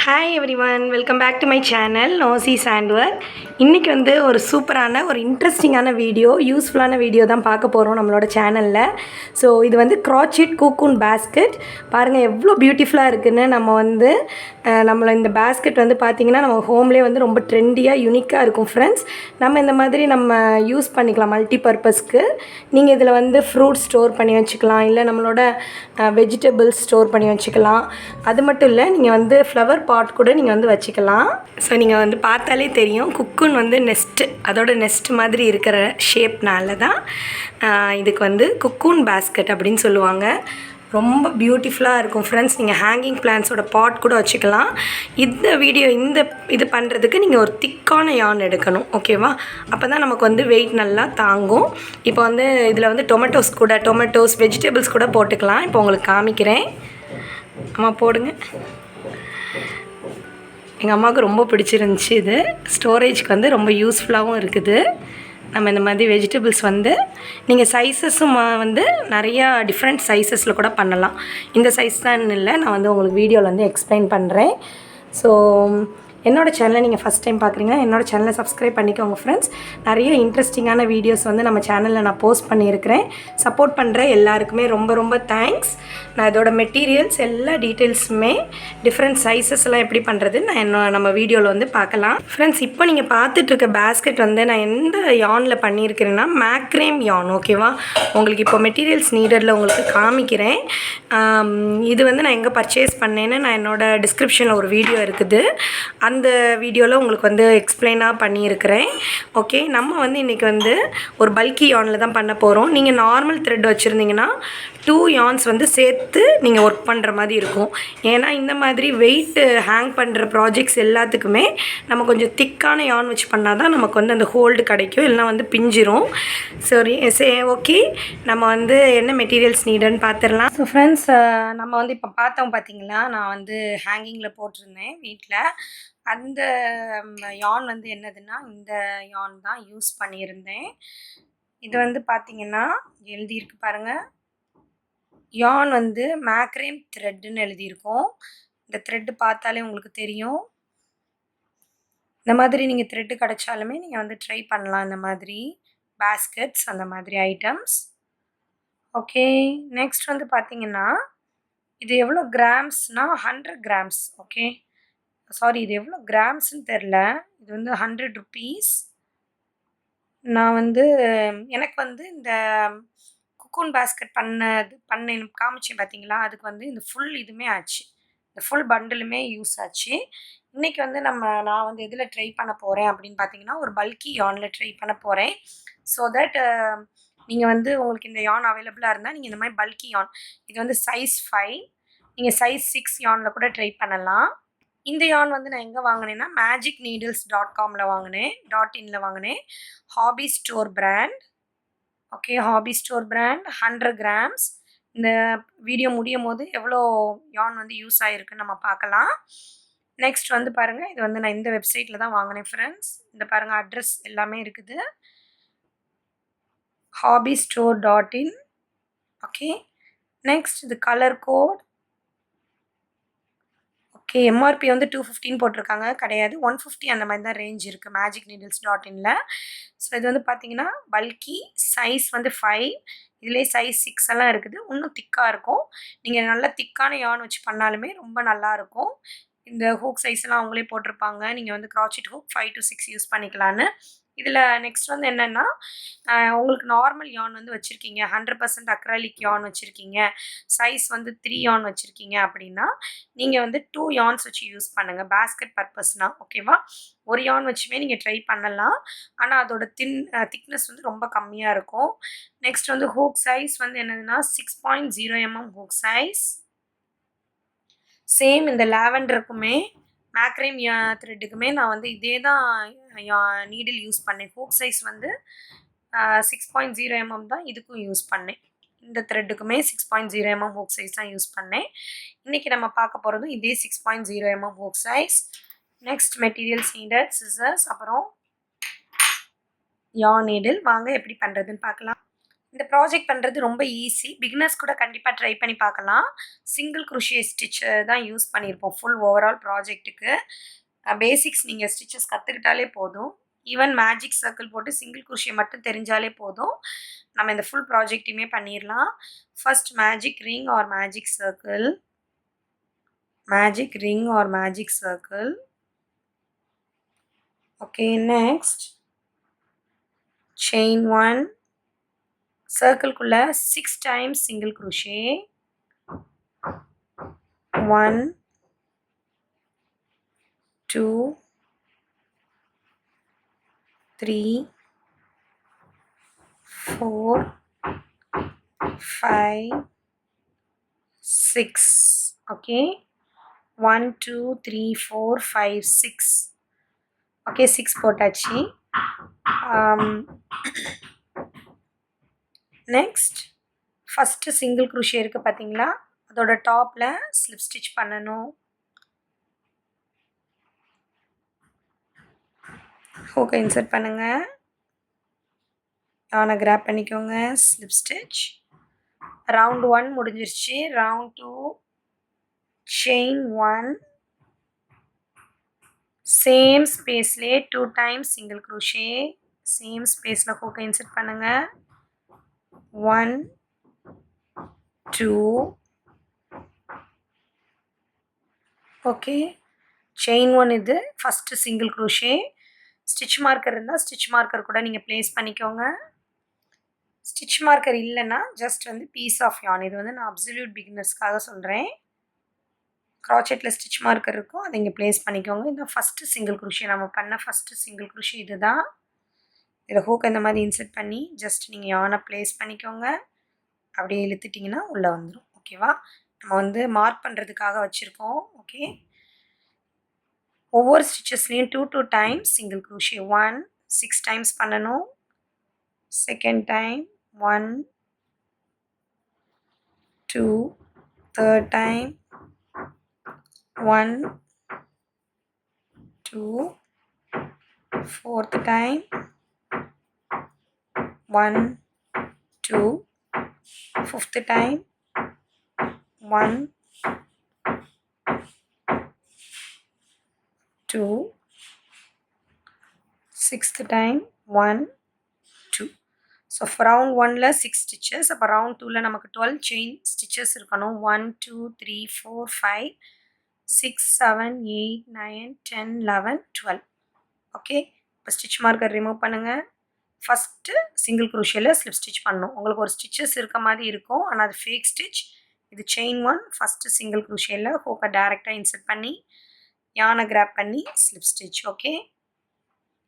Hi everyone, welcome back to my channel நோசி சாண்ட்வர். இன்றைக்கி வந்து ஒரு சூப்பரான ஒரு இன்ட்ரெஸ்டிங்கான வீடியோ, யூஸ்ஃபுல்லான வீடியோ தான் பார்க்க போகிறோம் நம்மளோட சேனலில். ஸோ இது வந்து க்ராச்செட் கூக்கூன் பேஸ்கெட். பாருங்கள் எவ்வளோ பியூட்டிஃபுல்லாக இருக்குதுன்னு. நம்மளை இந்த பேஸ்கெட் வந்து பார்த்திங்கன்னா நம்ம ஹோம்லேயே வந்து ரொம்ப ட்ரெண்டியாக யூனிக்காக இருக்கும் ஃப்ரெண்ட்ஸ். நம்ம இந்த மாதிரி நம்ம யூஸ் பண்ணிக்கலாம் மல்டி பர்பஸ்க்கு. நீங்கள் இதில் வந்து ஃப்ரூட்ஸ் ஸ்டோர் பண்ணி வச்சுக்கலாம், இல்லை நம்மளோட வெஜிடபிள்ஸ் ஸ்டோர் பண்ணி வச்சுக்கலாம். அது மட்டும் இல்லை, நீங்கள் வந்து ஃப்ளவர் பாட் கூட நீங்கள் வந்து வச்சுக்கலாம். ஸோ நீங்கள் வந்து பார்த்தாலே தெரியும், குக்குன் வந்து நெஸ்ட்டு, அதோட நெஸ்ட் மாதிரி இருக்கிற ஷேப்னால தான் இதுக்கு வந்து குக்கூன் பேஸ்கெட் அப்படின்னு சொல்லுவாங்க. ரொம்ப பியூட்டிஃபுல்லாக இருக்கும் ஃப்ரெண்ட்ஸ். நீங்கள் ஹேங்கிங் பிளான்ஸோட பாட் கூட வச்சுக்கலாம். இது பண்ணுறதுக்கு நீங்கள் ஒரு திக்கான யான் எடுக்கணும், ஓகேவா? அப்போ தான் நமக்கு வந்து வெயிட் நல்லா தாங்கும். இப்போ வந்து இதில் வந்து டொமேட்டோஸ் வெஜிடபிள்ஸ் கூட போட்டுக்கலாம். இப்போ உங்களுக்கு காமிக்கிறேன். அம்மா போடுங்க. எங்கள் அம்மாவுக்கு ரொம்ப பிடிச்சிருந்துச்சி. இது ஸ்டோரேஜ்க்கு வந்து ரொம்ப யூஸ்ஃபுல்லாகவும் இருக்குது. நம்ம இந்த மாதிரி வெஜிடபிள்ஸ் வந்து நீங்கள் சைஸஸும் வந்து நிறையா டிஃப்ரெண்ட் சைஸஸில் கூட பண்ணலாம். இந்த சைஸ் தான் இல்லை, நான் வந்து உங்களுக்கு வீடியோவில் வந்து எக்ஸ்பிளைன் பண்ணுறேன். ஸோ என்னோடய சேனலை நீங்கள் ஃபஸ்ட் டைம் பார்க்குறீங்கன்னா என்னோடய சேனலை சப்ஸ்கிரைப் பண்ணிக்கோங்க ஃப்ரெண்ட்ஸ். நிறைய இன்ட்ரெஸ்டிங்கான வீடியோஸ் வந்து நம்ம சேனலில் நான் போஸ்ட் பண்ணியிருக்கிறேன். சப்போர்ட் பண்ணுற எல்லாருக்குமே ரொம்ப ரொம்ப தேங்க்ஸ். நான் இதோட மெட்டீரியல்ஸ் எல்லா டீட்டெயில்ஸுமே டிஃப்ரெண்ட் சைஸஸ்லாம் எப்படி பண்ணுறதுன்னு நம்ம வீடியோவில் வந்து பார்க்கலாம் ஃப்ரெண்ட்ஸ். இப்போ நீங்கள் பார்த்துட்ருக்க பேஸ்கெட் வந்து நான் எந்த யானில் பண்ணியிருக்கிறேன்னா மேக்ரேம் யான், ஓகேவா? உங்களுக்கு இப்போ மெட்டீரியல்ஸ் நீடடில் உங்களுக்கு காமிக்கிறேன். இது வந்து நான் எங்கே பர்ச்சேஸ் பண்ணேன்னு நான் என்னோடய டிஸ்கிரிப்ஷனில் ஒரு வீடியோ இருக்குது. அந்த வீடியோவில் உங்களுக்கு வந்து எக்ஸ்பிளைனாக பண்ணியிருக்கிறேன். ஓகே, நம்ம வந்து இன்றைக்கி வந்து ஒரு பல்கி யானில் தான் பண்ண போகிறோம். நீங்கள் நார்மல் த்ரெட் வச்சுருந்தீங்கன்னா 2 யான்ஸ் வந்து சேர்த்து நீங்கள் ஒர்க் பண்ணுற மாதிரி இருக்கும். ஏன்னா இந்த மாதிரி வெயிட் ஹேங் பண்ணுற ப்ராஜெக்ட்ஸ் எல்லாத்துக்குமே நம்ம கொஞ்சம் திக்கான யான் வச்சு பண்ணால் தான் நமக்கு வந்து அந்த ஹோல்டு கிடைக்கும், இல்லைனா வந்து பிஞ்சிரும். ஓகே, நம்ம வந்து என்ன மெட்டீரியல்ஸ் நீடுன்னு பார்த்துடலாம். ஸோ ஃப்ரெண்ட்ஸ், நம்ம வந்து இப்போ பார்த்தோம் பார்த்தீங்களா, நான் வந்து ஹேங்கிங்கில் போட்டிருந்தேன் வீட்டில். அந்த யான் வந்து என்னதுன்னா இந்த யான் தான் யூஸ் பண்ணியிருந்தேன். இது வந்து பார்த்திங்கன்னா எழுதியிருக்கு பாருங்கள், யான் வந்து மேக்ரேம் த்ரெட்டுன்னு எழுதியிருக்கோம். இந்த த்ரெட்டு பார்த்தாலே உங்களுக்கு தெரியும். இந்த மாதிரி நீங்கள் த்ரெட்டு கிடைச்சாலுமே நீங்கள் வந்து ட்ரை பண்ணலாம், இந்த மாதிரி பேஸ்கெட்ஸ் அந்த மாதிரி ஐட்டம்ஸ். ஓகே, நெக்ஸ்ட் வந்து பார்த்திங்கன்னா இது எவ்வளோ கிராம்ஸ்னால் 100 கிராம்ஸ். ஓகே, சாரி, இது எவ்வளோ கிராம்ஸ்ன்னு தெரில. இது வந்து 100 ருப்பீஸ். நான் வந்து எனக்கு வந்து இந்த குக்கூன் பேஸ்கெட் பண்ணேன் காமிச்சேன் பார்த்தீங்களா, அதுக்கு வந்து இந்த ஃபுல் இதுவுமே ஆச்சு, இந்த ஃபுல் பண்டிலுமே யூஸ் ஆச்சு. இன்றைக்கி வந்து நான் வந்து எதில் ட்ரை பண்ண போகிறேன் அப்படின்னு பார்த்தீங்கன்னா ஒரு பல்கி யானில் ட்ரை பண்ண போகிறேன். ஸோ தட் நீங்கள் வந்து உங்களுக்கு இந்த யான் அவைலபிளாக இருந்தால் நீங்கள் இந்த மாதிரி பல்கி யான், இது வந்து சைஸ் 5, நீங்கள் சைஸ் 6 யானில் கூட ட்ரை பண்ணலாம். இந்த யான் வந்து நான் எங்கே வாங்கினேன்னா magicneedles.comல வாங்கினேன், .inல வாங்கினேன். Hobby store brand. Okay, hobby store brand 100 grams. இந்த வீடியோ முடியும் போது எவ்வளோ யான் வந்து யூஸ் ஆகிருக்குன்னு நம்ம பார்க்கலாம். நெக்ஸ்ட் வந்து பாருங்கள், இது வந்து நான் இந்த வெப்சைட்டில் தான் வாங்கினேன் ஃப்ரெண்ட்ஸ். இந்த பாருங்கள், அட்ரஸ் எல்லாமே இருக்குது, hobbystore.in. ஓகே, நெக்ஸ்ட் இது கலர் கோட். ஓகே, எம்ஆர்பி வந்து 215 போட்டிருக்காங்க, கிடையாது 150 அந்த மாதிரி தான் ரேஞ்ச் இருக்குது magicneedles.inல. ஸோ இது வந்து பார்த்தீங்கன்னா பல்கி சைஸ் வந்து 5, இதிலே சைஸ் 6 எல்லாம் இருக்குது. இன்னும் திக்காக இருக்கும். நீங்கள் நல்லா திக்கான யான் வச்சு பண்ணாலுமே ரொம்ப நல்லாயிருக்கும். இந்த ஹூக் சைஸ்லாம் அவங்களே போட்டிருப்பாங்க. நீங்கள் வந்து க்ராச்செட் ஹூக் 5 to 6 யூஸ் பண்ணிக்கலான்னு. இதில் நெக்ஸ்ட் வந்து என்னென்னா, உங்களுக்கு நார்மல் யான் வந்து வச்சுருக்கீங்க, 100% அக்ராலிக் யான் வச்சுருக்கீங்க, சைஸ் வந்து 3 யான் வச்சுருக்கீங்க அப்படின்னா நீங்கள் வந்து 2 யான்ஸ் வச்சு யூஸ் பண்ணுங்கள் பேஸ்கெட் பர்பஸ்னால், ஓகேவா? ஒரு யான் வச்சுமே நீங்கள் ட்ரை பண்ணலாம், ஆனால் அதோட திக்னஸ் வந்து ரொம்ப கம்மியாக இருக்கும். நெக்ஸ்ட் வந்து ஹூக் சைஸ் வந்து என்னதுன்னா 6.0 mm ஹூக் சைஸ். சேம் இந்த லாவெண்டருக்குமே மேக்ரேம் த்ரெட்டுக்குமே நான் வந்து இதே தான் நீடில் யூஸ் பண்ணேன். ஹூக் சைஸ் வந்து 6.0 mm தான் இதுக்கும் யூஸ் பண்ணேன். இந்த த்ரெட்டுக்குமே 6.0 mm ஹூக் சைஸ் தான் யூஸ் பண்ணேன். இன்றைக்கி நம்ம பார்க்க போகிறதும் இதே 6.0 mm hook size. Next materials needed scissors, அப்புறம் யான் நீடில். வாங்க எப்படி பண்ணுறதுன்னு பார்க்கலாம். இந்த ப்ராஜெக்ட் பண்ணுறது ரொம்ப ஈஸி. பிகினர்ஸ் கூட கண்டிப்பாக ட்ரை பண்ணி பார்க்கலாம். சிங்கிள் குரோஷியே ஸ்டிச் தான் யூஸ் பண்ணியிருப்போம் ஃபுல் ஓவரால் ப்ராஜெக்ட்டுக்கு. பேசிக்ஸ் நீங்கள் ஸ்டிச்சஸ் கற்றுக்கிட்டாலே போதும். ஈவன் மேஜிக் சர்க்கிள் போட்டு சிங்கிள் குரோஷியே மட்டும் தெரிஞ்சாலே போதும். நம்ம இந்த ஃபுல் ப்ராஜெக்ட்டையுமே பண்ணிடலாம். First magic ring or magic circle. Magic ring or magic circle. Okay, next chain 1, circle kulla 6 times single crochet. 1 2 3 4 5 6. Okay, 1 2 3 4 5 6. Okay 6 போட்டாச்சு. நெக்ஸ்ட் ஃபஸ்ட்டு சிங்கிள் குரோஷியே இருக்குது பார்த்தீங்களா, அதோட டாப்பில் ஸ்லிப் ஸ்டிச் பண்ணணும். ஹூக்கை இன்சர்ட் பண்ணுங்கள், அவனை கிராப் பண்ணிக்கோங்க, ஸ்லிப் ஸ்டிச். ரவுண்ட் 1 முடிஞ்சிருச்சு. ரவுண்ட் 2 செயின் 1, சேம் ஸ்பேஸ்லே 2 டைம்ஸ் சிங்கிள் குரோஷே. சேம் ஸ்பேஸில் ஹூக்கை இன்சர்ட் பண்ணுங்கள். 1 2. ஓகே, செயின் 1 இது first single crochet. Stitch marker இருந்தால் ஸ்டிச் மார்க்கர் கூட நீங்கள் ப்ளேஸ் பண்ணிக்கோங்க. ஸ்டிச் மார்க்கர் இல்லைன்னா ஜஸ்ட் வந்து பீஸ் ஆஃப் யான். இது வந்து நான் அப்சல்யூட் பிகினர்ஸ்க்காக சொல்கிறேன். க்ராச்செட்டில் ஸ்டிச் மார்க்கர் இருக்கும், அதை இங்கே ப்ளேஸ் பண்ணிக்கோங்க. இந்த ஃபஸ்ட்டு சிங்கிள் குரோஷே நம்ம பண்ண ஃபஸ்ட்டு சிங்கிள் குரோஷே இது தான். இதில் ஹூக் இந்த மாதிரி இன்சர்ட் பண்ணி ஜஸ்ட் நீங்கள் யானை ப்ளேஸ் பண்ணிக்கோங்க. அப்படியே இழுத்துட்டிங்கன்னா உள்ளே வந்துடும். ஓகேவா, நம்ம வந்து மார்க் பண்ணுறதுக்காக வச்சுருக்கோம். ஓகே, ஒவ்வொரு ஸ்டிச்சஸ்லேயும் 2 டைம்ஸ் சிங்கிள் குரோஷே. 1 6 டைம்ஸ் பண்ணணும். Second time 1 2, third time 1 2, fourth time 1 2, fifth time 1 2, sixth time 1 2. So round 1ல் 6 ஸ்டிச்சஸ். அப்போ ரவுண்ட் 2ல் நமக்கு 12 செயின் ஸ்டிச்சஸ் இருக்கணும். 1 2 3 4 5 6 7 8 9 10 11 12. ஓகே, இப்போ ஸ்டிச் மார்க்கர் ரிமூவ் பண்ணுங்கள். ஃபஸ்ட்டு சிங்கிள் குரோஷேல ஸ்லிப் ஸ்டிச் பண்ணணும். உங்களுக்கு ஒரு ஸ்டிச்சஸ் இருக்க மாதிரி இருக்கும், ஆனால் அது ஃபேக் ஸ்டிச். இது செயின் 1 ஃபஸ்ட்டு சிங்கிள் குரோஷேல ஹூக்கை டேரெக்டாக இன்சர்ட் பண்ணி யானை கிராப் பண்ணி ஸ்லிப் ஸ்டிச். ஓகே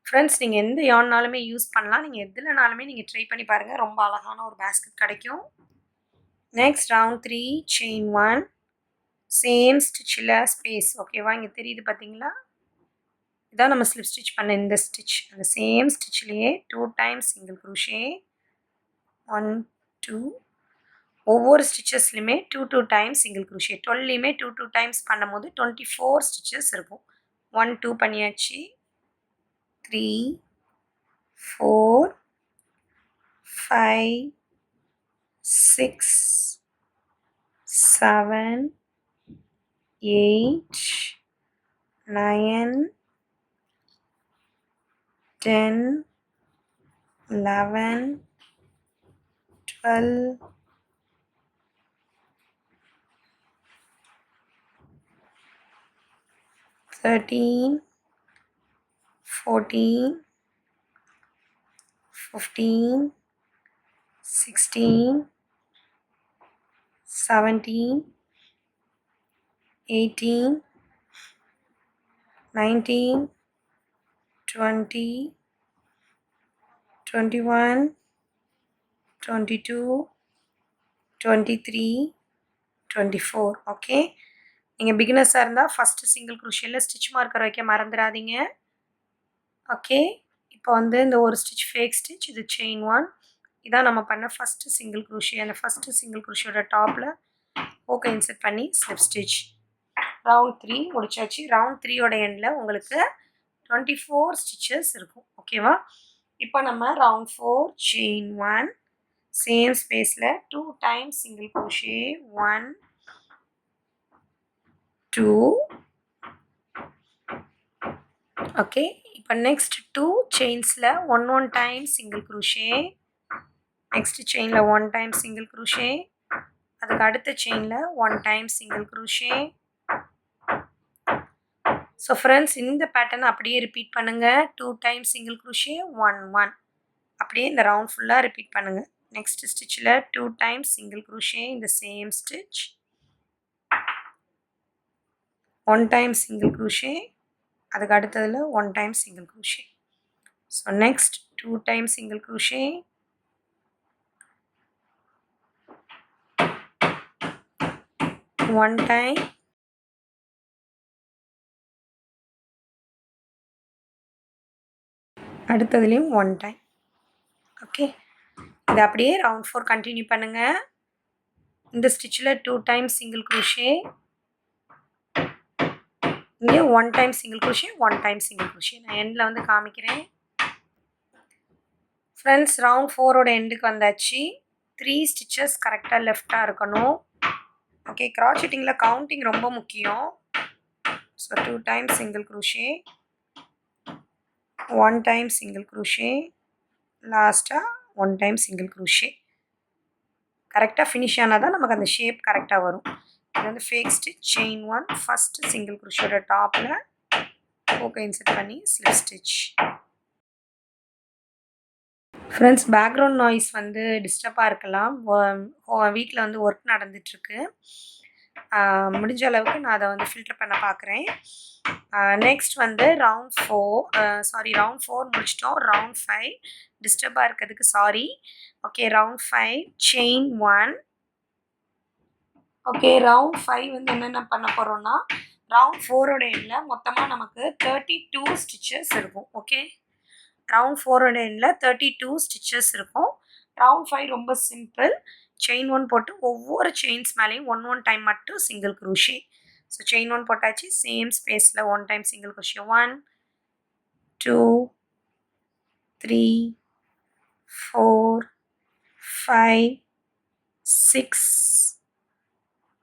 ஃப்ரெண்ட்ஸ், நீங்கள் எந்த யான்னாலுமே யூஸ் பண்ணலாம். நீங்கள் எதுலனாலுமே நீங்கள் ட்ரை பண்ணி பாருங்கள், ரொம்ப அழகான ஒரு பேஸ்கெட் கிடைக்கும். நெக்ஸ்ட் ரவுண்ட் 3 செயின் 1, சேம் ஸ்டிச்சில் ஸ்பேஸ். ஓகேவா, இங்கே தெரியுது பார்த்தீங்களா, இதான் நம்ம ஸ்லிப் ஸ்டிச் பண்ண இந்த ஸ்டிச். அந்த சேம் ஸ்டிச்லேயே 2 டைம்ஸ் சிங்கிள் குரோஷே. 1 2. ஒவ்வொரு ஸ்டிச்சஸ்லையுமே 2 டைம்ஸ் சிங்கிள் குரோஷே. 12லையுமே 2 டைம்ஸ் பண்ணும்போது 24 ஸ்டிச்சஸ் இருக்கும். 1 2 பண்ணியாச்சு. 3 4 5 6 7 8 9 10 11 12 13 14 15 16 17 18 19 20 21 22 23 24. ஓகே, நீங்கள் பிகினர்ஸாக இருந்தால் ஃபஸ்ட்டு சிங்கிள் குரோஷேல ஸ்டிச் மார்க்கர் வைக்க மறந்துடாதீங்க. ஓகே, இப்போ வந்து இந்த ஒரு ஸ்டிச் ஃபேக் ஸ்டிச், இது செயின் 1. இதான் நம்ம பண்ண ஃபஸ்ட்டு சிங்கிள் குரோஷே. அந்த ஃபஸ்ட்டு சிங்கிள் குரோஷியோட டாப்பில் ஹூக்கை இன்சர்ட் பண்ணி ஸ்லிப் ஸ்டிச். ரவுண்ட் 3 முடிச்சாச்சு. ரவுண்ட் 3யோட எண்டில் உங்களுக்கு 24 ஸ்டிச்சஸ் இருக்கும். ஓகேவா, இப்போ நம்ம ரவுண்ட் 4 செயின் 1, சேம் ஸ்பேஸில் 2 டைம்ஸ் சிங்கிள் crochet 1 2 ஓகே. இப்போ next 2 செயின்ஸில் 1 time single crochet, next செயினில் 1 டைம் சிங்கிள் crochet, அதுக்கு அடுத்த செயினில் 1 time single crochet. So friends இந்த பேட்டர்ன் அப்படியே ரிப்பீட் பண்ணுங்கள். 2 டைம் சிங்கிள் crochet 1 1 அப்படியே இந்த ரவுண்ட் ஃபுல்லாக ரிப்பீட் பண்ணுங்கள். நெக்ஸ்ட் ஸ்டிச்சில் 2 டைம் சிங்கிள் crochet இந்த same stitch, 1 time single crochet, அதுக்கு அடுத்ததில் 1 time single crochet. So next 2 time single crochet, 1 time, அடுத்ததுலேயும் 1 டைம். ஓகே, இது அப்படியே ரவுண்ட் 4 கண்டினியூ பண்ணுங்கள். இந்த ஸ்டிச்சில் 2 டைம் சிங்கிள் crochet, இங்கே 1 time single crochet 1 time single crochet. நான் எண்டில் வந்து காமிக்கிறேன். ஃப்ரெண்ட்ஸ் ரவுண்ட் 4ஓட எண்டுக்கு வந்தாச்சு. 3 ஸ்டிச்சஸ் கரெக்டாக லெஃப்டாக இருக்கணும். ஓகே, கிராச்செட்டிங்கில் கவுண்டிங் ரொம்ப முக்கியம். So 2 time single crochet, 1 time single crochet, லாஸ்ட்டாக 1 டைம் சிங்கிள் crochet. கரெக்டாக ஃபினிஷ் ஆனால் தான் நமக்கு அந்த ஷேப் கரெக்டாக வரும். இது வந்து fake stitch chain 1 first single crochetோட டாப்பில் ஹூக்கை இன்சர்ட் பண்ணி slip stitch. Friends background noise வந்து டிஸ்டர்பாக இருக்கலாம். வீட்டில் வந்து ஒர்க் நடந்துகிட்ருக்கு. முடிஞ்ச அளவுக்கு நான் அதை வந்து ஃபில்டர் பண்ண பார்க்குறேன். நெக்ஸ்ட் வந்து ரவுண்ட் 4 முடிச்சிட்டோம். ரவுண்ட் 5 டிஸ்டர்பாக இருக்கிறதுக்கு sorry. Okay, round 5 chain 1. Okay, round 5 வந்து என்னென்ன பண்ண போகிறோன்னா, ரவுண்ட் 4ஓட எண்டில் மொத்தமாக நமக்கு 32 ஸ்டிச்சஸ் இருக்கும். ஓகே, ரவுண்ட் 4ஓட எண்டில் 32 ஸ்டிச்சஸ் இருக்கும். ரவுண்ட் 5 ரொம்ப சிம்பிள். செயின் 1 போட்டு ஒவ்வொரு செயின்ஸ் மேலேயும் 1 டைம் மட்டும் சிங்கிள் crochet. ஸோ செயின் 1 போட்டாச்சு. சேம் ஸ்பேஸில் 1 டைம் சிங்கிள் crochet 1 2 3 4 5 6.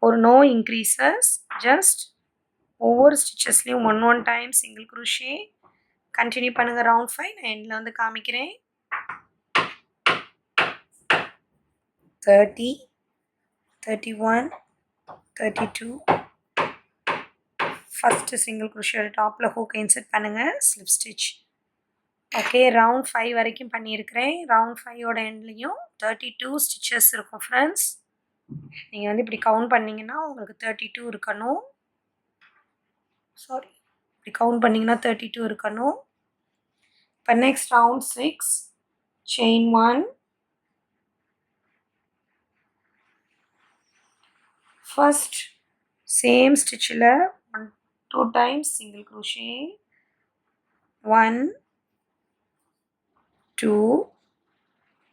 ஒரு நோ இன்க்ரீசஸ், ஜஸ்ட் ஒவ்வொரு ஸ்டிச்சஸ்லேயும் 1 டைம் சிங்கிள் crochet. கண்டினியூ பண்ணுங்கள் ரவுண்ட் 5. நான் எண்டில் வந்து காமிக்கிறேன். 30 31 32 ஃபஸ்ட்டு சிங்கிள் crochet டாப்பில் ஹூக்கை இன்சர்ட் பண்ணுங்கள், ஸ்லிப் ஸ்டிச். ஓகே, ரவுண்ட் 5 வரைக்கும் பண்ணியிருக்கிறேன். ரவுண்ட் 5ஓட எண்ட்லேயும் 32 ஸ்டிச்சஸ் இருக்கும் ஃப்ரெண்ட்ஸ். நீங்கள் வந்து இப்படி கவுண்ட் பண்ணிங்கன்னா உங்களுக்கு 32 இருக்கணும். சாரி, இப்படி கவுண்ட் பண்ணிங்கன்னா 32 இருக்கணும். இப்போ next round 6 chain 1. First same ஸ்டிச்சில் 2 டைம்ஸ் சிங்கிள் crochet 1 2.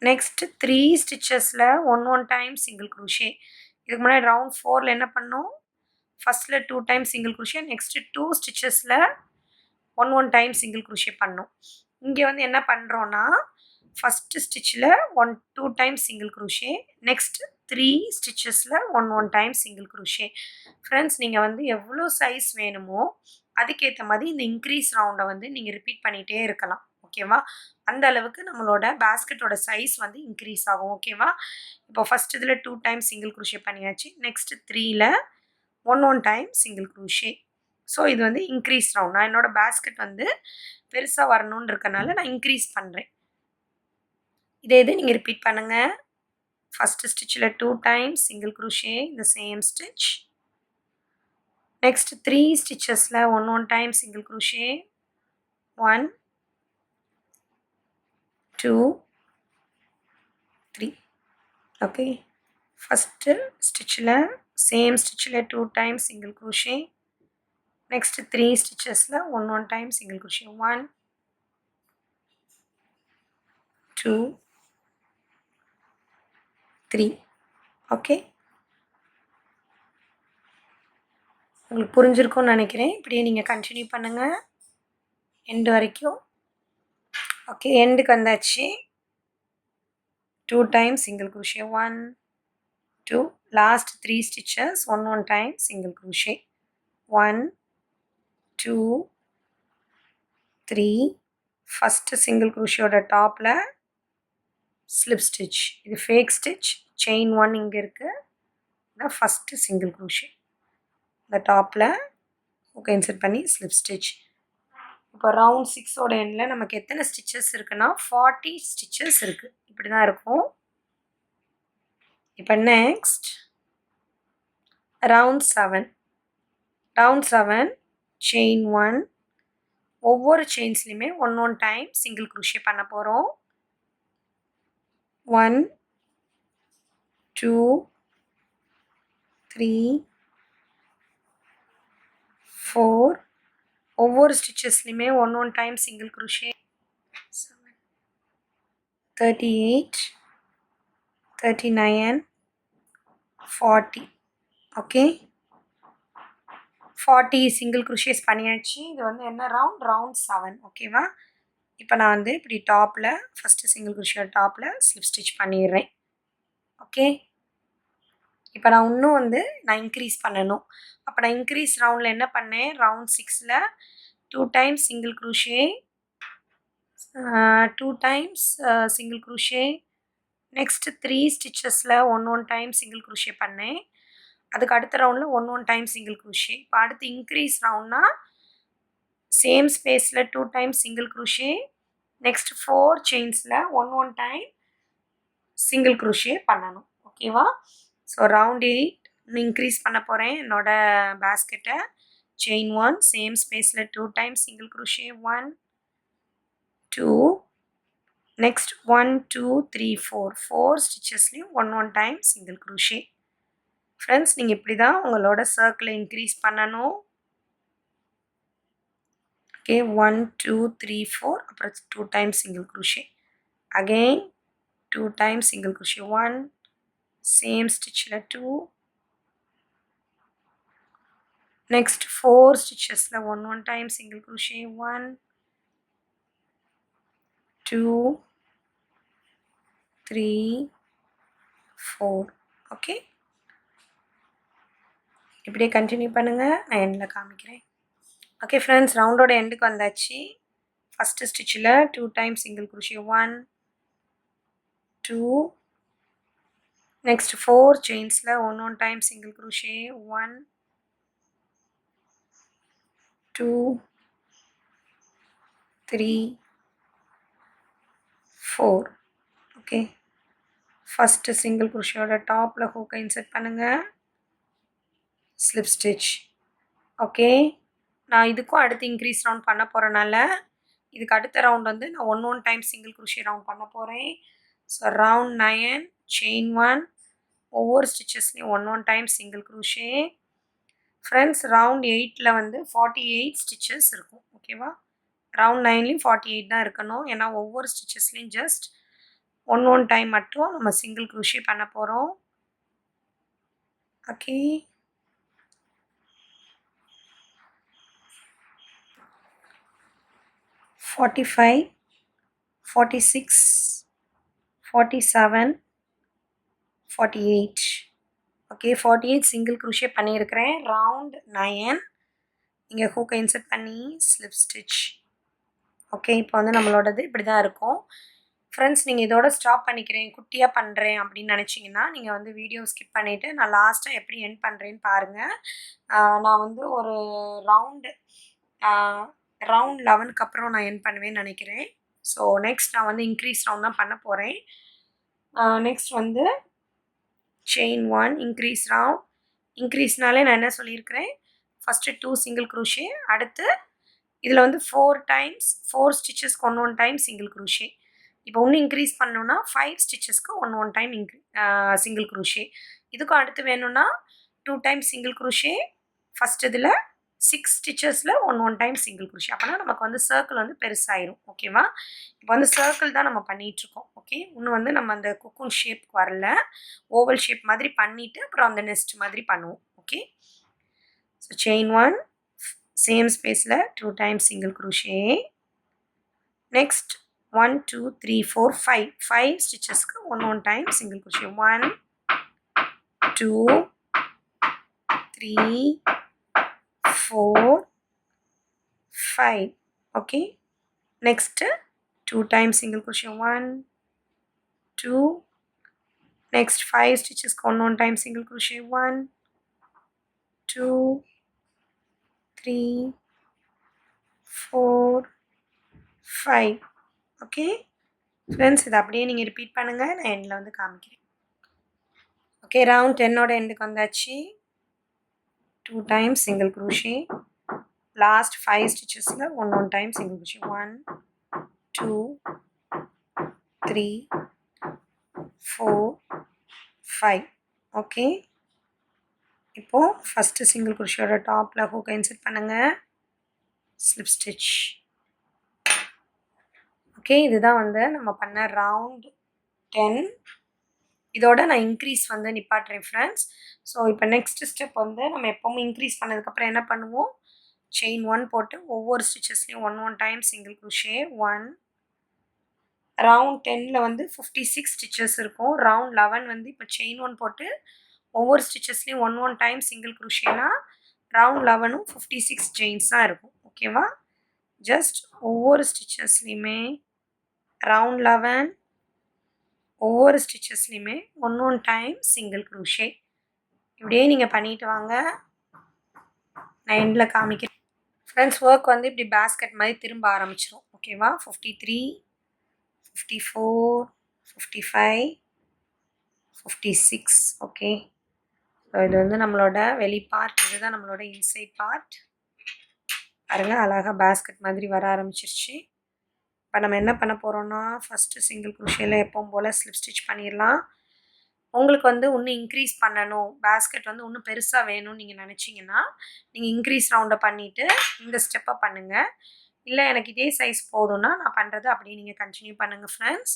நெக்ஸ்ட் 3 ஸ்டிச்சஸில் 1 டைம் சிங்கிள் crochet. இதுக்கு முன்னாடி ரவுண்ட் 4ல் என்ன பண்ணோம், ஃபஸ்ட்டில் 2 டைம் சிங்கிள் crochet, நெக்ஸ்ட்டு 2 ஸ்டிச்சஸில் 1 டைம் சிங்கிள் crochet பண்ணோம். இங்கே வந்து என்ன பண்ணுறோன்னா, ஃபஸ்ட்டு ஸ்டிச்சில் 2 டைம் சிங்கிள் crochet, நெக்ஸ்ட் 3 ஸ்டிச்சஸில் 1 டைம் சிங்கிள் crochet. ஃப்ரெண்ட்ஸ் நீங்கள் வந்து எவ்வளோ சைஸ் வேணுமோ அதுக்கேற்ற மாதிரி இந்த இன்க்ரீஸ் ரவுண்டை வந்து நீங்கள் ரிப்பீட் பண்ணிகிட்டே இருக்கலாம். ஓகேவா, அந்த அளவுக்கு நம்மளோட பேஸ்கெட்டோட சைஸ் வந்து இன்க்ரீஸ் ஆகும். ஓகேவா, இப்போ ஃபஸ்ட் இதில் 2 டைம் சிங்கிள் crochet பண்ணியாச்சு. நெக்ஸ்ட் 3ல் 1 டைம் சிங்கிள் crochet. ஸோ இது வந்து இன்க்ரீஸ் ரவுண்ட். நான் என்னோடய பேஸ்கெட் வந்து பெருசாக வரணுன்னு இருக்கனால நான் இன்க்ரீஸ் பண்ணுறேன். இதே இது நீங்கள் ரிப்பீட் பண்ணுங்கள். ஃபஸ்ட்டு ஸ்டிச்சில் 2 டைம்ஸ் சிங்கிள் crochet இந்த சேம் ஸ்டிச். நெக்ஸ்ட் 3 ஸ்டிச்சஸில் 1 time single crochet 1 2 3. Okay, first ஸ்டிச்சில் சேம் ஸ்டிச்சில் 2 டைம்ஸ் சிங்கிள் crochet, நெக்ஸ்ட் 3 ஸ்டிச்சஸில் 1 டைம் சிங்கிள் crochet 1 2 3. ஓகே, உங்களுக்கு புரிஞ்சிருக்கும்னு நினைக்கிறேன். இப்படியே நீங்கள் கண்டினியூ பண்ணுங்கள் எண்டு வரைக்கும். ஓகே, எண்டுக்கு வந்தாச்சு. 2 times single crochet, 1 2, last 3 stitches 1 time single crochet, 1 2 3, first single crochet oda top la slip stitch, இது fake stitch, chain 1 இங்க இருக்கு, the first single crochet, the top la hook insert பண்ணி slip stitch. இப்போ round 6 ஓட எண்ட்ல நமக்கு எத்தனை stitches இருக்குன்னா 40 stitches இருக்கு. இப்படி தான் இருக்கும். இப்போ next round 7, chain 1, ஒவ்வொரு chainsலையுமே 1 time single crochet பண்ண போறோம். 1 2 3 4, ஒவ்வொரு ஸ்டிச்சஸ்லையுமே 1 time single crochet, 38 39 40, okay 40 single crochets பண்ணியாச்சு. இது வந்து என்ன ரவுண்ட் 7, ஓகேவா. இப்போ நான் வந்து இப்படி டாப்பில் ஃபஸ்ட்டு சிங்கிள் crochet டாப்பில் ஸ்லிப் ஸ்டிச் பண்ணிடுறேன். ஓகே, இப்போ நான் இன்னும் வந்து நான் இன்க்ரீஸ் பண்ணணும். அப்போ நான் இன்க்ரீஸ் ரவுண்டில் என்ன பண்ணேன், ரவுண்ட் 6ல் 2 times single crochet, 2 times single crochet, next 3 ஸ்டிச்சஸில் 1 time single crochet பண்ணேன். அதுக்கு அடுத்த ரவுண்டில் 1 time single crochet. இப்போ அடுத்து இன்க்ரீஸ் ரவுண்ட்னா சேம் ஸ்பேஸில் 2 times single crochet, நெக்ஸ்ட் 4 செயின்ஸில் 1 time single crochet பண்ணணும். ஓகேவா. ஸோ ரவுண்ட் 8 இன்க்ரீஸ் பண்ண போகிறேன் என்னோட பேஸ்கெட்டை. செயின் 1 சேம் ஸ்பேஸில் 2 times single crochet, 1 2, next 1 2 3 4 ஸ்டிச்சஸ்லையும் 1 time single crochet. Friends, நீங்கள் இப்படி தான் உங்களோட சர்க்கிளை இன்க்ரீஸ் பண்ணணும். ஓகே, 1 2 3 4, அப்புறம் 2 times single crochet, again 2 times single crochet, 1 same ஸ்டிச்சில் 2, நெக்ஸ்ட் 4 ஸ்டிச்சஸில் 1 time single crochet, 1 2 3 4, ஓகே. இப்படியே கண்டினியூ பண்ணுங்கள், நான் எண்டில் காமிக்கிறேன். ஓகே ஃப்ரெண்ட்ஸ், ரவுண்டோட எண்டுக்கு வந்தாச்சு. ஃபஸ்ட்டு ஸ்டிச்சில் 2 times single crochet, 1 2, நெக்ஸ்ட் 4 செயின்ஸில் 1 time single crochet, 1 2 3 4, okay. First single crochetயோட டாப்பில் ஹூக்கை இன்சர்ட் பண்ணுங்கள், ஸ்லிப் ஸ்டிச். ஓகே, நான் இதுக்கும் அடுத்து இன்க்ரீஸ் ரவுண்ட் பண்ண போகிறனால இதுக்கு அடுத்த ரவுண்ட் வந்து நான் 1 time single crochet ரவுண்ட் பண்ண போகிறேன். ஸோ ரவுண்ட் 9, செயின் 1, ஒவ்வொரு ஸ்டிச்சஸ்லையும் 1 time single crochet. Friends, round 8ல் வந்து 48 ஸ்டிச்சஸ் இருக்கும். ஓகேவா. ரவுண்ட் 9லையும் 48 தான் இருக்கணும். ஏன்னா ஒவ்வொரு ஸ்டிச்சஸ்லையும் ஜஸ்ட் 1 time மட்டும் நம்ம சிங்கிள் crochet பண்ண போகிறோம். ஓகே, $45, $46, $47, $48. ஓகே, 48 சிங்கிள் crochet பண்ணியிருக்கிறேன். ரவுண்ட் 9 இங்கே ஹூக்கை இன்சர்ட் பண்ணி ஸ்லிப் ஸ்டிச். ஓகே, இப்போ வந்து நம்மளோடது இப்படி தான் இருக்கும். ஃப்ரெண்ட்ஸ், நீங்கள் இதோட ஸ்டாப் பண்ணிக்கிறேன், குட்டியாக பண்ணுறேன் அப்படின்னு நினச்சிங்கன்னா நீங்கள் வந்து வீடியோ ஸ்கிப் பண்ணிவிட்டு நான் லாஸ்ட்டாக எப்படி எண்ட் பண்ணுறேன்னு பாருங்கள். நான் வந்து ஒரு ரவுண்ட் 11க்கு அப்புறம் நான் எண்ட் பண்ணுவேன்னு நினைக்கிறேன். ஸோ நெக்ஸ்ட் நான் வந்து இன்க்ரீஸ் ரவுண்ட் தான் பண்ண போகிறேன். நெக்ஸ்ட் வந்து செயின் 1 இன்க்ரீஸ் ரவுண்ட். இன்க்ரீஸ்னாலே நான் என்ன சொல்லியிருக்கிறேன், ஃபஸ்ட்டு 2 single crochet, அடுத்து இதில் வந்து 4 times 4 ஸ்டிச்சஸ்க்கு 1 time single crochet. இப்போ ஒன்று இன்க்ரீஸ் பண்ணோன்னா 5 ஸ்டிச்சஸ்க்கு 1 time single crochet. இதுக்கும் அடுத்து வேணும்னா 2 times single crochet, ஃபஸ்ட் இதில் 6 ஸ்டிச்சஸில் 1 time single crochet. அப்போனா நமக்கு வந்து சர்க்கிள் வந்து பெருசாயிரும். ஓகேவா. இப்போ வந்து சர்க்கிள் தான் நம்ம பண்ணிகிட்ருக்கோம். ஓகே, இன்னும் வந்து நம்ம அந்த குக்கூன் ஷேப்க்கு வரல, ஓவல் ஷேப் மாதிரி பண்ணிவிட்டு அப்புறம் அந்த நெஸ்ட் மாதிரி பண்ணுவோம். ஓகே, ஸோ செயின் 1 சேம் ஸ்பேஸில் 2 times single crochet, next 1 2 3 4 5 ஸ்டிச்சஸ்க்கு one time single crochet 1 2 3 4 5 okay next 2 times single crochet 1 2 next 5 stitches one time single crochet 1 2 3 4 5 okay friends இது அப்படியே நீங்க ரிப்பீட் பண்ணுங்க நான் எண்ட்ல வந்து காமிக்கிறேன் okay round 10 ஓட எண்டுக்கு வந்தாச்சு 2 times single crochet last 5 stitches la one time single crochet 1 2 3 4 5 okay இப்போ first single crochet ஓட டாப்ல hook insert பண்ணுங்க slip stitch okay இதுதான் வந்து நம்ம பண்ண round 10 இதோட நான் இன்க்ரீஸ் வந்து நிப்பாட்றேன் ஃப்ரெண்ட்ஸ் ஸோ இப்போ நெக்ஸ்ட் ஸ்டெப் வந்து நம்ம எப்போவும் இன்க்ரீஸ் பண்ணதுக்கப்புறம் என்ன பண்ணுவோம் செயின் 1 போட்டு ஒவ்வொரு ஸ்டிச்சஸ்லையும் one time single crochet 1 round 10ல வந்து 56 ஸ்டிச்சஸ் இருக்கும் ரவுண்ட் 11 வந்து இப்போ செயின் 1 போட்டு ஒவ்வொரு ஸ்டிச்சஸ்லையும் ஒன் டைம் சிங்கிள் crochetனா ரவுண்ட் 11ம் 56 செயின்ஸ் தான் இருக்கும் ஓகேவா ஜஸ்ட் ஒவ்வொரு ஸ்டிச்சஸ்லையுமே ரவுண்ட் 11 ஒவ்வொரு ஸ்டிச்சஸ்லையுமே ஒன் டைம் சிங்கிள் crochet இப்படியே நீங்கள் பண்ணிட்டு வாங்க நான் எண்டில் காமிக்கிறேன் ஃப்ரெண்ட்ஸ் ஒர்க் வந்து இப்படி பேஸ்கெட் மாதிரி திரும்ப ஆரம்பிச்சிடும் ஓகேவா 53 54 55 56 ஓகே ஸோ இது வந்து நம்மளோட வெளி பார்ட் இதுதான் நம்மளோட இன்சைட் பார்ட் பாருங்க அழகாக பேஸ்கெட் மாதிரி வர ஆரம்பிச்சிருச்சு இப்போ நம்ம என்ன பண்ண போகிறோம்னா ஃபஸ்ட்டு சிங்கிள் crochetல எப்பவும் போல் ஸ்லிப் ஸ்டிச் பண்ணிடலாம் உங்களுக்கு வந்து இன்னும் இன்க்ரீஸ் பண்ணணும் பேஸ்கெட் வந்து இன்னும் பெருசாக வேணும்னு நீங்கள் நினச்சிங்கன்னா நீங்கள் இன்க்ரீஸ் ரவுண்டை பண்ணிவிட்டு இந்த ஸ்டெப்பை பண்ணுங்கள் இல்லை எனக்கு இதே சைஸ் போதும்னா நான் பண்ணுறது அப்படியே நீங்கள் கண்டினியூ பண்ணுங்கள் ஃப்ரெண்ட்ஸ்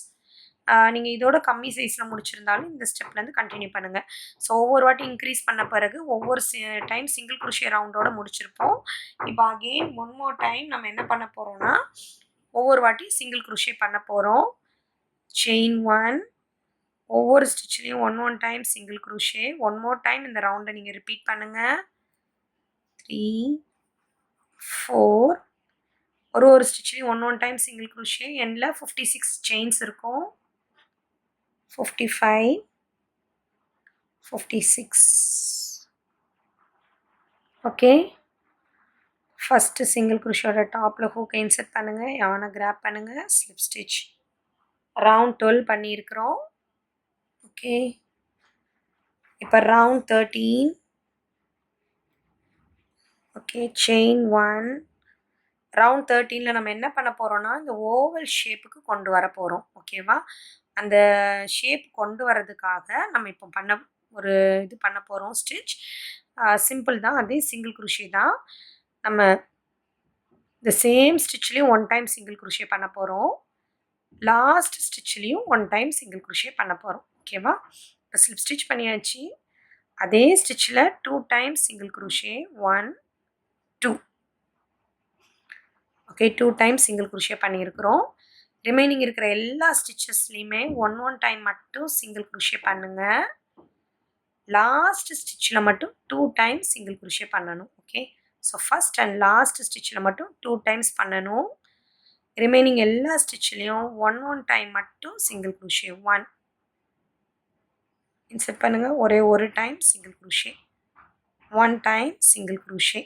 நீங்கள் இதோட கம்மி சைஸில் முடிச்சிருந்தாலும் இந்த ஸ்டெப்லேருந்து கண்டினியூ பண்ணுங்கள் ஸோ ஒவ்வொரு வாட்டி இன்க்ரீஸ் பண்ண பிறகு ஒவ்வொரு டைம் சிங்கிள் crochet ரவுண்டோட முடிச்சிருப்போம் இப்போ அகெயின் ஒன் மோர் டைம் நம்ம என்ன பண்ண போகிறோம்னா ஒவ்வொரு வாட்டி சிங்கிள் crochet பண்ண போகிறோம் செயின் 1 ஒவ்வொரு ஸ்டிச்லேயும் one time single crochet one more time இந்த ரவுண்டை நீங்கள் ரிப்பீட் பண்ணுங்கள் 3 4 ஒரு ஸ்டிச்லேயும் ஒன் டைம் சிங்கிள் crochet எண்டில் 56 செயின்ஸ் இருக்கும் 55 56 ஓகே ஃபஸ்ட்டு சிங்கிள் crochetோட டாப்பில் ஹூக்கை இன்சர்ட் பண்ணுங்கள் யானை கிராப் பண்ணுங்கள் ஸ்லிப் ஸ்டிச் ரவுண்ட் 12 பண்ணியிருக்கிறோம் ஓகே இப்போ ரவுண்ட் 13 ஓகே செயின் 1 ரவுண்ட் 13ல் நம்ம என்ன பண்ண போகிறோம்னா இந்த ஓவல் ஷேப்புக்கு கொண்டு வர போகிறோம் ஓகேவா அந்த ஷேப் கொண்டு வரதுக்காக நம்ம இப்போ பண்ண போகிறோம் ஸ்டிச் சிம்பிள் தான் அதே சிங்கிள் crochet தான் நம்ம இந்த சேம் ஸ்டிச்லேயும் ஒன் டைம் சிங்கிள் crochet பண்ண போகிறோம் லாஸ்ட் ஸ்டிச்லேயும் ஒன் டைம் சிங்கிள் crochet பண்ண போகிறோம் ஓகேவா இப்போ ஸ்லிப் ஸ்டிச் பண்ணியாச்சு அதே ஸ்டிச்சில் 2 times single crochet 1 2 okay 2 times single crochet பண்ணியிருக்கிறோம் ரிமைனிங் இருக்கிற எல்லா ஸ்டிச்சஸ்லையுமே ஒன் டைம் மட்டும் சிங்கிள் crochet பண்ணுங்கள் லாஸ்ட் ஸ்டிச்சில் மட்டும் 2 டைம்ஸ் சிங்கிள் crochet பண்ணணும் okay so first and last ஸ்டிச்சில் மட்டும் 2 டைம்ஸ் பண்ணணும் ரிமைனிங் எல்லா ஸ்டிச்லேயும் ஒன் டைம் மட்டும் சிங்கிள் crochet 1 இன்சர்ட் பண்ணுங்கள் ஒரே ஒரு time single crochet 1 time single crochet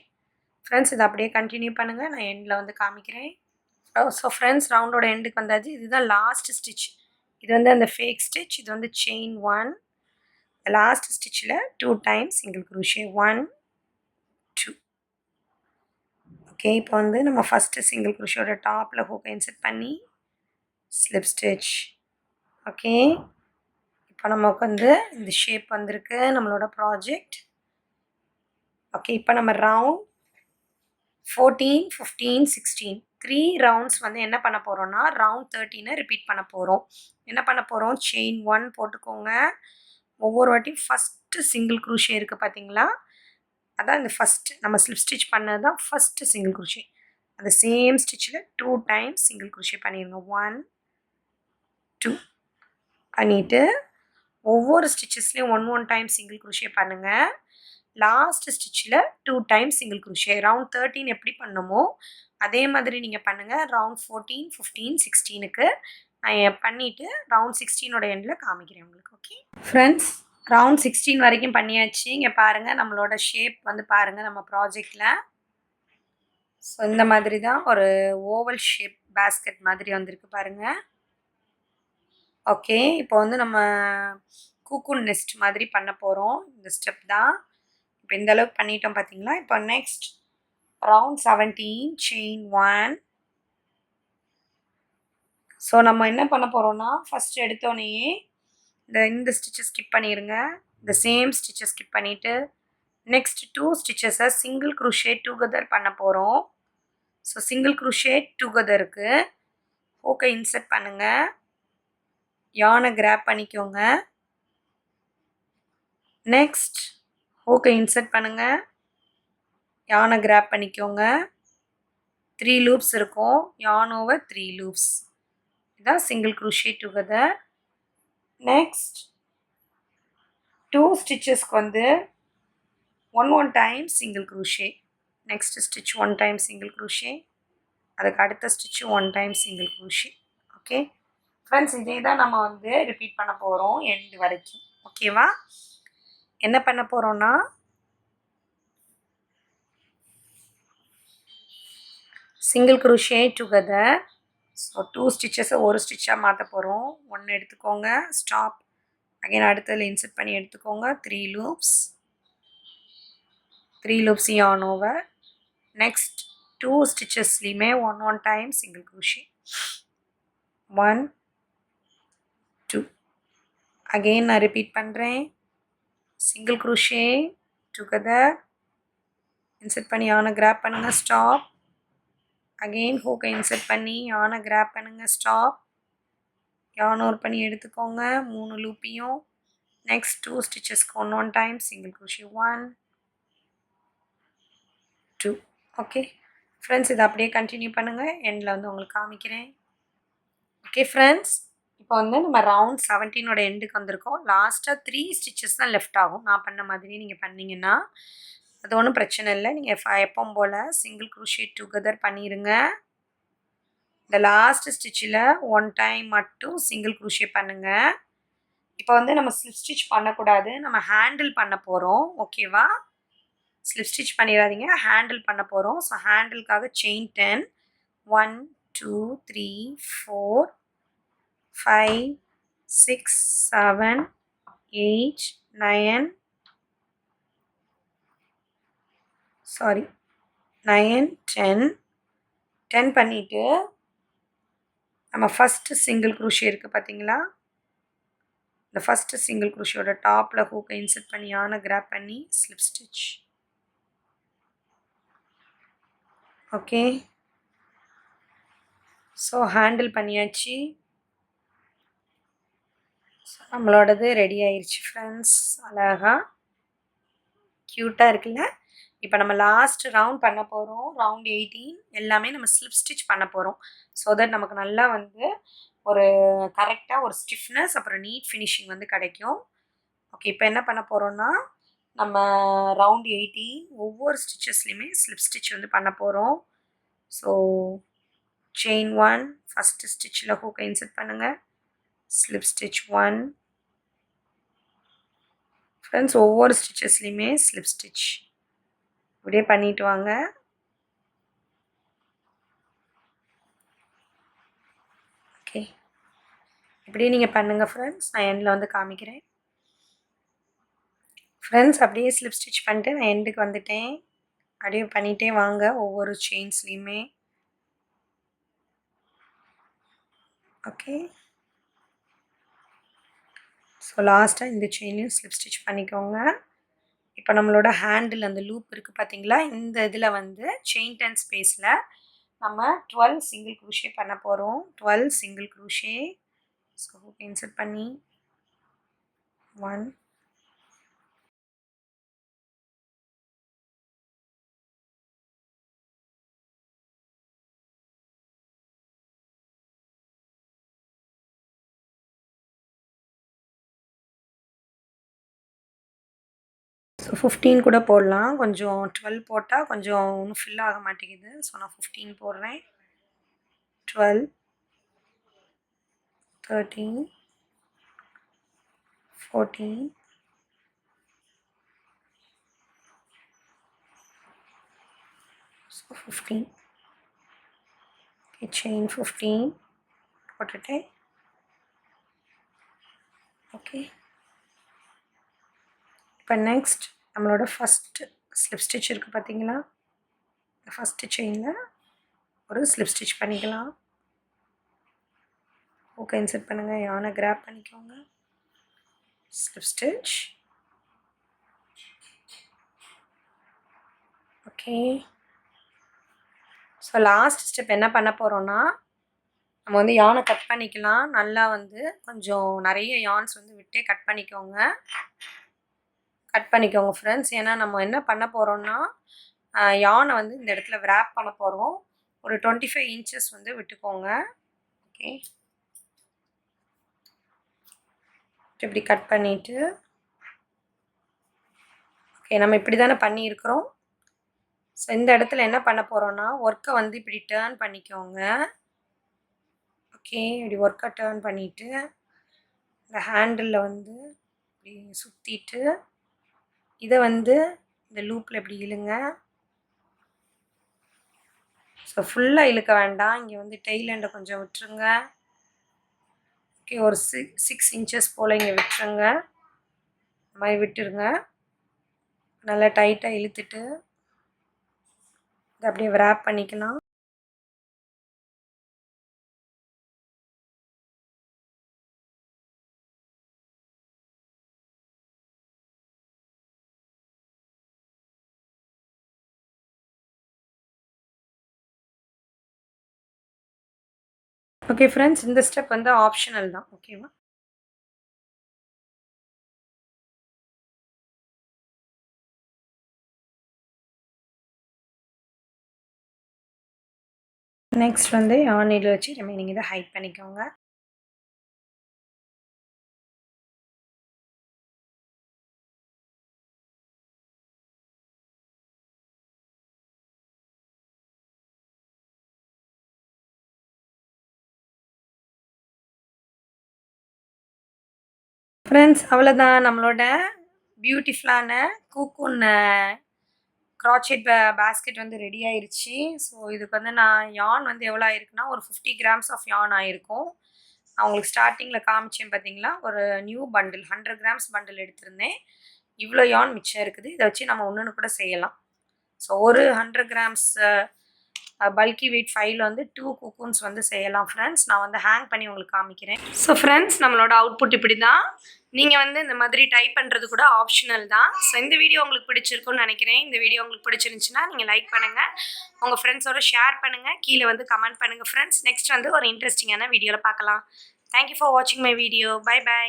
friends இதை அப்படியே கண்டினியூ பண்ணுங்கள் நான் எண்டில் வந்து காமிக்கிறேன் ஸோ ஃப்ரெண்ட்ஸ் ரவுண்டோட எண்டுக்கு வந்தாச்சு இதுதான் லாஸ்ட் ஸ்டிச் இது வந்து அந்த ஃபேக் ஸ்டிச் இது வந்து செயின் 1 லாஸ்ட் ஸ்டிச்சில் 2 டைம்ஸ் சிங்கிள் crochet 1 2 ஓகே இப்போ வந்து நம்ம ஃபஸ்ட்டு சிங்கிள் crochetோட டாப்பில் ஹூக்கை இன்சர்ட் பண்ணி ஸ்லிப் ஸ்டிச் ஓகே இப்போ நமக்கு வந்து இந்த ஷேப் வந்திருக்கு நம்மளோட ப்ராஜெக்ட் ஓகே இப்போ நம்ம ரவுண்ட் 14 15 16 3 ரவுண்ட்ஸ் வந்து என்ன பண்ண போகிறோம்னா ரவுண்ட் 13 ரிப்பீட் பண்ண போகிறோம் என்ன பண்ண போகிறோம் செயின் 1 போட்டுக்கோங்க ஒவ்வொரு வாட்டியும் ஃபஸ்ட்டு சிங்கிள் crochet இருக்குது பார்த்தீங்களா அதான் இந்த ஃபஸ்ட்டு நம்ம ஸ்லிப் ஸ்டிச் பண்ணது தான் ஃபஸ்ட்டு சிங்கிள் crochet அந்த சேம் ஸ்டிச்சில் 2 டைம்ஸ் சிங்கிள் crochet பண்ணிடுங்க 1 பண்ணிவிட்டு ஒவ்வொரு ஸ்டிச்சஸ்லேயும் 1 டைம் சிங்கிள் குரோஷே பண்ணுங்கள். லாஸ்ட் ஸ்டிச்சில் 2 டைம்ஸ் சிங்கிள் குரோஷே. ரவுண்ட் 13 எப்படி பண்ணமோ அதே மாதிரி நீங்கள் பண்ணுங்கள். ரவுண்ட் 14, 15, 16க்கு நான் பண்ணிவிட்டு ரவுண்ட் 16ஓட எண்டில் காமிக்கிறேன் உங்களுக்கு. ஓகே ஃப்ரெண்ட்ஸ், ரவுண்ட் 16 வரைக்கும் பண்ணியாச்சு. இங்கே பாருங்கள், நம்மளோட ஷேப் வந்து பாருங்கள் நம்ம ப்ராஜெக்டில். ஸோ இந்த மாதிரி தான் ஒரு ஓவல் ஷேப் பேஸ்கெட் மாதிரி வந்திருக்கு பாருங்கள். ஓகே, இப்போ வந்து நம்ம கூக்குன் நெஸ்ட் மாதிரி பண்ண போகிறோம். இந்த ஸ்டெப் தான். இப்போ இந்த அளவுக்கு பண்ணிட்டோம் பார்த்தீங்களா. இப்போ நெக்ஸ்ட் ரவுண்ட் 17 செயின் 1. ஸோ நம்ம என்ன பண்ண போகிறோம்னா, ஃபஸ்ட் எடுத்தோடனேயே இந்த ஸ்டிச்சை ஸ்கிப் பண்ணிடுங்க. இந்த சேம் ஸ்டிச்சை ஸ்கிப் பண்ணிவிட்டு நெக்ஸ்ட் 2 ஸ்டிச்சஸை சிங்கிள் குரோஷே டுகெதர் பண்ண போகிறோம். ஸோ சிங்கிள் குரோஷே டுகெதருக்கு ஹூக்கை இன்சர்ட் பண்ணுங்கள். யானை கிராப் பண்ணிக்கோங்க. நெக்ஸ்ட் ஹூக்கை இன்சர்ட் பண்ணுங்கள். யானை கிராப் பண்ணிக்கோங்க. 3 லூப்ஸ் இருக்கும். யான் ஓவர் 3 லூப்ஸ். இதுதான் சிங்கிள் குரோஷே டுகெதர். நெக்ஸ்ட் 2 ஸ்டிச்சஸ்க்கு வந்து 1 time single crochet. Next stitch 1 time single crochet. அதுக்கு அடுத்த stitch 1 time single crochet. Okay friends, இதே தான் நம்ம வந்து ரிப்பீட் பண்ண போகிறோம் எண்டு வரைக்கும். ஓகேவா? என்ன பண்ண போகிறோன்னா, சிங்கிள் குரோஷே டுகெதர். ஸோ 2 ஸ்டிச்சஸை ஒரு ஸ்டிச்சாக மாற்ற போகிறோம். 1 எடுத்துக்கோங்க, ஸ்டாப். அகைன் அடுத்ததில் இன்சர்ட் பண்ணி எடுத்துக்கோங்க. 3 லூப்ஸ். 3 லூப்ஸ் யான் over. Next 2 ஸ்டிச்சஸ்லையுமே 1 time single crochet. 1 2. Again நான் ரிப்பீட் பண்ணுறேன். Single crochet together. இன்சர்ட் பண்ணி யானை கிராப் பண்ணுங்கள், ஸ்டாப். அகெயின் ஹூக்கை இன்சர்ட் பண்ணி யானை கிராப் பண்ணுங்கள், ஸ்டாப். யான் ஓவர் பண்ணி எடுத்துக்கோங்க 3 லூப்பையும். நெக்ஸ்ட் 2 ஸ்டிச்சஸ்க்கு 1 time single crochet. 1 2. Okay friends, இதை அப்படியே கண்டினியூ பண்ணுங்கள். எண்டில் வந்து உங்களுக்கு காமிக்கிறேன். ஓகே ஃப்ரெண்ட்ஸ், இப்போ வந்து நம்ம ரவுண்ட் 17ஓட எண்டுக்கு வந்திருக்கோம். லாஸ்ட்டாக 3 ஸ்டிச்சஸ் தான் லெஃப்ட் ஆகும். நான் பண்ண மாதிரி நீங்கள் பண்ணிங்கன்னா அது ஒன்றும் பிரச்சனை இல்லை. நீங்கள் எப்பவும் போல் சிங்கிள் குரோஷே டுகெதர் பண்ணிடுங்க. இந்த லாஸ்ட் ஸ்டிச்சில் 1 டைம் மட்டும் சிங்கிள் குரோஷே பண்ணுங்கள். இப்போ வந்து நம்ம ஸ்லிப் ஸ்டிச் பண்ணக்கூடாது, நம்ம ஹேண்டில் பண்ண போகிறோம். ஓகேவா? ஸ்லிப் ஸ்டிச் பண்ணிடாதீங்க, ஹேண்டில் பண்ண போகிறோம். So ஹேண்டிலுக்காக chain 10. 1 2 3 4 5 6 7 8 9 10 பண்ணிவிட்டு நம்ம ஃபஸ்ட்டு சிங்கிள் குரோஷே இருக்குது பார்த்தீங்களா, இந்த ஃபஸ்ட்டு சிங்கிள் குரோஷியோட டாப்பில் ஹூக்கை இன்சர்ட் பண்ணி யானை கிராப் பண்ணி slip stitch. Okay, so handle பண்ணியாச்சு. நம்மளோடது ரெடி ஆயிடுச்சு ஃப்ரெண்ட்ஸ். அழகாக க்யூட்டாக இருக்குல்ல. இப்போ நம்ம லாஸ்ட் ரவுண்ட் பண்ண போகிறோம். ரவுண்ட் 18 எல்லாமே நம்ம ஸ்லிப் ஸ்டிச் பண்ண போகிறோம். ஸோ தட் நமக்கு நல்லா வந்து ஒரு கரெக்டாக ஒரு ஸ்டிஃப்னஸ் அப்புறம் நீட் ஃபினிஷிங் வந்து கிடைக்கும். ஓகே, இப்போ என்ன பண்ண போகிறோன்னா, நம்ம ரவுண்ட் 18 ஒவ்வொரு ஸ்டிச்சஸ்லையுமே ஸ்லிப் ஸ்டிச் வந்து பண்ண போகிறோம். ஸோ செயின் 1 ஃபஸ்ட்டு ஸ்டிச்சில் ஹூக்கை இன்சர்ட் பண்ணுங்கள், ஸ்லிப் ஸ்டிச் 1. ஃப்ரெண்ட்ஸ், ஒவ்வொரு ஸ்டிச்சஸ்லையுமே ஸ்லிப் ஸ்டிச் இப்படியே பண்ணிட்டு வாங்க. ஓகே, இப்படியே நீங்கள் பண்ணுங்கள் ஃப்ரெண்ட்ஸ். நான் எண்டில் வந்து காமிக்கிறேன். ஃப்ரெண்ட்ஸ், அப்படியே ஸ்லிப் ஸ்டிச் பண்ணிட்டு நான் எண்டுக்கு வந்துட்டேன். அப்படியே பண்ணிகிட்டே வாங்க ஒவ்வொரு செயின்ஸ்லையுமே. ஓகே, ஸோ லாஸ்ட்டாக இந்த செயினையும் ஸ்லிப் ஸ்டிச் பண்ணிக்கோங்க. இப்போ நம்மளோட ஹேண்டில் அந்த லூப் இருக்குது பார்த்தீங்களா, இந்த இதில் வந்து செயின் 10 ஸ்பேஸில் நம்ம 12 சிங்கிள் குரோஷே பண்ண போகிறோம். 12 சிங்கிள் குரோஷே. ஸோ இன்சர்ட் பண்ணி 1 ஸோ 15 கூட போடலாம். கொஞ்சம் 12 போட்டால் கொஞ்சம் இன்னும் ஃபில் ஆக மாட்டேங்குது. ஸோ நான் 15 போடுறேன். 12, 13, 14, 15. செயின் 15 போட்டுட்டேன். ஓகே, இப்போ நெக்ஸ்ட் நம்மளோட ஃபஸ்ட்டு ஸ்லிப் ஸ்டிச் இருக்குது பார்த்தீங்களா? ஃபஸ்ட்டு செயினில் ஒரு ஸ்லிப் ஸ்டிச் பண்ணிக்கலாம். ஓகே, இன்சர்ட் பண்ணுங்கள், யானை கிராப் பண்ணிக்கோங்க. Slip stitch. Okay, so last step என்ன பண்ண போகிறோன்னா, நம்ம வந்து யானை கட் பண்ணிக்கலாம். நல்லா வந்து கொஞ்சம் நிறைய யான்ஸ் வந்து விட்டே கட் பண்ணிக்கோங்க. ஃப்ரெண்ட்ஸ். ஏன்னா நம்ம என்ன பண்ண போகிறோம்னா, யானை வந்து இந்த இடத்துல விராப் பண்ண போகிறோம். ஒரு 25 இன்ச்சஸ் வந்து விட்டுக்கோங்க. ஓகே, இப்படி கட் பண்ணிவிட்டு, ஓகே நம்ம இப்படி தானே பண்ணியிருக்கிறோம். ஸோ இந்த இடத்துல என்ன பண்ண போகிறோன்னா, ஒர்க்கை வந்து இப்படி டேர்ன் பண்ணிக்கோங்க. ஓகே, இப்படி ஒர்க்கை டேர்ன் பண்ணிவிட்டு இந்த ஹேண்டிலில் வந்து இப்படி சுற்றிட்டு இதை வந்து இந்த லூப்பில் இப்படி இழுங்க. ஸோ ஃபுல்லாக இழுக்க வேண்டாம், இங்கே வந்து டெய்ல் எண்டை கொஞ்சம் விட்டுருங்க. ஓகே, ஒரு 6 இன்ச்சஸ் போல் இங்கே விட்டுருங்க. இந்த மாதிரி விட்டுருங்க. நல்லா டைட்டாக இழுத்துட்டு இதை அப்படியே விராப் பண்ணிக்கலாம். ஓகே ஃப்ரெண்ட்ஸ், இந்த ஸ்டெப் வந்து ஆப்ஷனல் தான். ஓகேவா? நெக்ஸ்ட் வந்து ஆனியில் வச்சு ரிமைனிங் இதை ஹைட் பண்ணிக்கோங்க. ஃப்ரெண்ட்ஸ், அவ்வளோதான், நம்மளோட பியூட்டிஃபுல்லான கூக்கூன் க்ராச்செட் பேஸ்கெட் வந்து ரெடி ஆயிடுச்சு. ஸோ இதுக்கு வந்து நான் யான் வந்து எவ்வளோ ஆயிருக்குன்னா, ஒரு 50 கிராம்ஸ் ஆஃப் யான் ஆயிருக்கும். நான் உங்களுக்கு ஸ்டார்டிங்கில் காமிச்சேன் பார்த்தீங்களா, ஒரு நியூ பண்டில் 100 கிராம்ஸ் பண்டில் எடுத்திருந்தேன். இவ்வளோ யான் மிச்சம் இருக்குது. இதை வச்சு நம்ம ஒன்றுன்னு கூட செய்யலாம். ஸோ ஒரு 100 கிராம்ஸ் பல்கி வெயிட் 5 வந்து 2 குக்கூன்ஸ் வந்து செய்யலாம் ஃப்ரெண்ட்ஸ். நான் வந்து ஹேங் பண்ணி உங்களுக்கு காமிக்கிறேன். ஸோ ஃப்ரெண்ட்ஸ், நம்மளோட அவுட்புட் இப்படி தான். நீங்கள் வந்து இந்த மாதிரி டைப் பண்ணுறது கூட ஆப்ஷனல் தான். ஸோ இந்த வீடியோ உங்களுக்கு பிடிச்சிருக்குன்னு நினைக்கிறேன். இந்த வீடியோ உங்களுக்கு பிடிச்சிருந்துச்சுன்னா நீங்கள் லைக் பண்ணுங்கள், உங்கள் ஃப்ரெண்ட்ஸோட ஷேர் பண்ணுங்கள், கீழே வந்து கமெண்ட் பண்ணுங்கள் ஃப்ரெண்ட்ஸ். நெக்ஸ்ட் வந்து ஒரு இன்ட்ரெஸ்டிங்கான வீடியோவில் பார்க்கலாம். தேங்க்யூ ஃபார் வாட்சிங் மை வீடியோ. Bye by.